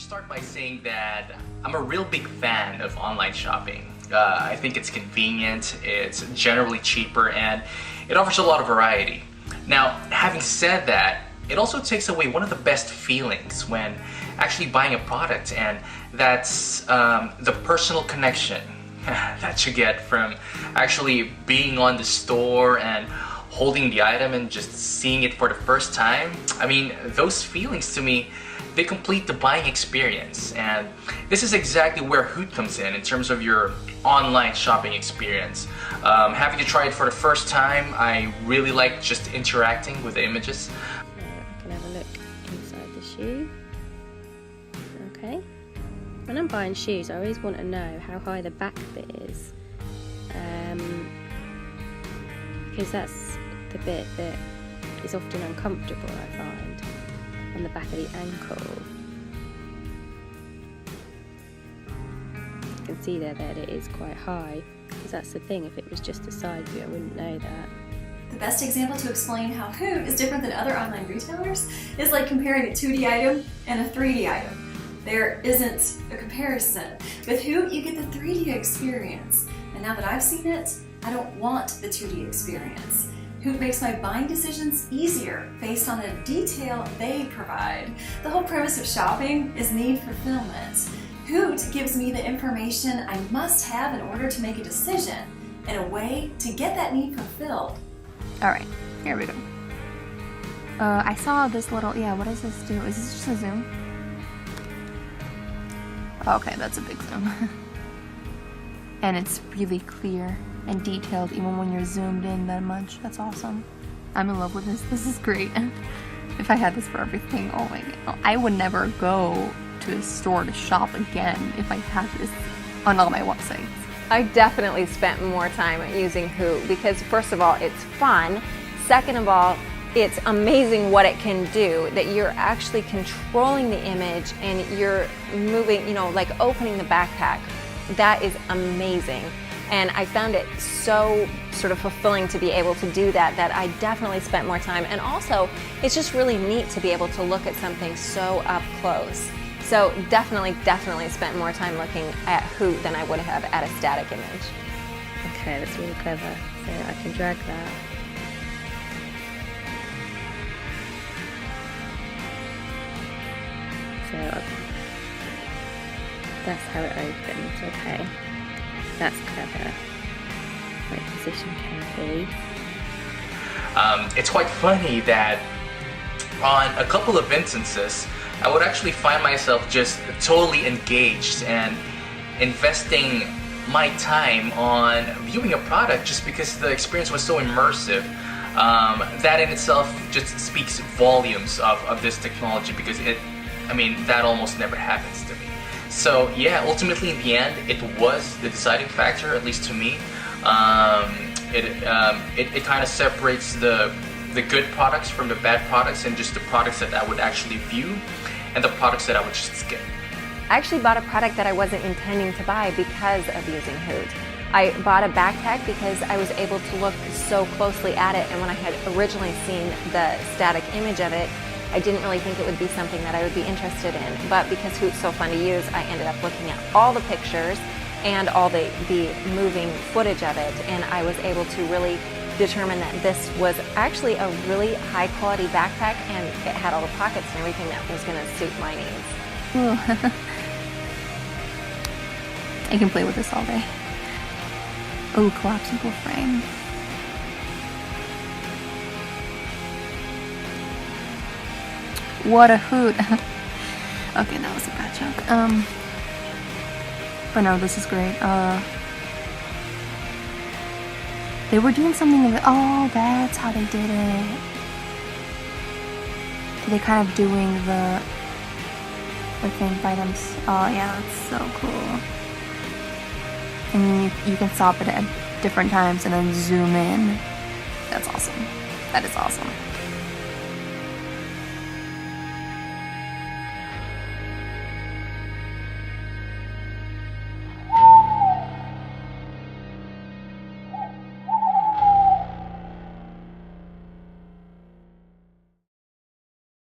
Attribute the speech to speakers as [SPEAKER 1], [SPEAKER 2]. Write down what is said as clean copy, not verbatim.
[SPEAKER 1] start by saying that I'm a real big fan of online shopping. I think it's convenient, it's generally cheaper, and it offers a lot of variety. Now, having said that, it also takes away one of the best feelings when actually buying a product, and that's the personal connection that you get from actually being on the store and holding the item and just seeing it for the first time. I mean, those feelings to me, they complete the buying experience, and this is exactly where Hoot comes in terms of your online shopping experience. Having to try it for the first time, I really like just interacting with the images.
[SPEAKER 2] I can have a look inside the shoe. Okay. When I'm buying shoes, I always want to know how high the back bit is, because that's the bit that is often uncomfortable, I find, on the back of the ankle. You can see there that it is quite high, because that's the thing, if it was just a side view I wouldn't know that.
[SPEAKER 3] The best example to explain how Hoot is different than other online retailers is like comparing a 2D item and a 3D item. There isn't a comparison. With Hoot, you get the 3D experience. And now that I've seen it, I don't want the 2D experience. Hoot makes my buying decisions easier based on the detail they provide. The whole premise of shopping is need fulfillment. Hoot gives me the information I must have in order to make a decision and a way to get that need fulfilled.
[SPEAKER 4] Alright, here we go. I saw this little, what does this do? Is this just a zoom? Okay, that's a big zoom. And it's really clear and detailed even when you're zoomed in that much. That's awesome. I'm in love with this. This is great. If I had this for everything, oh my god. I would never go to a store to shop again if I had this on all my websites.
[SPEAKER 5] I definitely spent more time using Hoot because first of all, it's fun. Second of all, it's amazing what it can do, that you're actually controlling the image and you're moving, like opening the backpack. That is amazing. And I found it so sort of fulfilling to be able to do that, that I definitely spent more time. And also, it's just really neat to be able to look at something so up close. So definitely spent more time looking at Hoot than I would have at a static image.
[SPEAKER 2] Okay, that's really clever. So I can drag that. So that's how it opens, okay. That's clever. Like position carefully.
[SPEAKER 1] It's quite funny that on a couple of instances, I would actually find myself just totally engaged and investing my time on viewing a product just because the experience was so immersive. That in itself just speaks volumes of this technology, because that almost never happens to me. So yeah, ultimately in the end, it was the deciding factor, at least to me. It kind of separates the good products from the bad products, and just the products that I would actually view and the products that I would just skip.
[SPEAKER 5] I actually bought a product that I wasn't intending to buy because of using Hoot. I bought a backpack because I was able to look so closely at it, and when I had originally seen the static image of it, I didn't really think it would be something that I would be interested in. But because Hoot's so fun to use, I ended up looking at all the pictures and all the moving footage of it, and I was able to really determine that this was actually a really high quality backpack, and it had all the pockets and everything that was going to suit my needs.
[SPEAKER 4] Ooh. I can play with this all day. Oh, collapsible frame. What a Hoot. Okay, that was a bad joke. But no, this is great. They were doing something with it. Oh, that's how they did it. They kind of doing the thing by them. Oh yeah, that's so cool. And you can stop it at different times and then zoom in. That's awesome. That is awesome.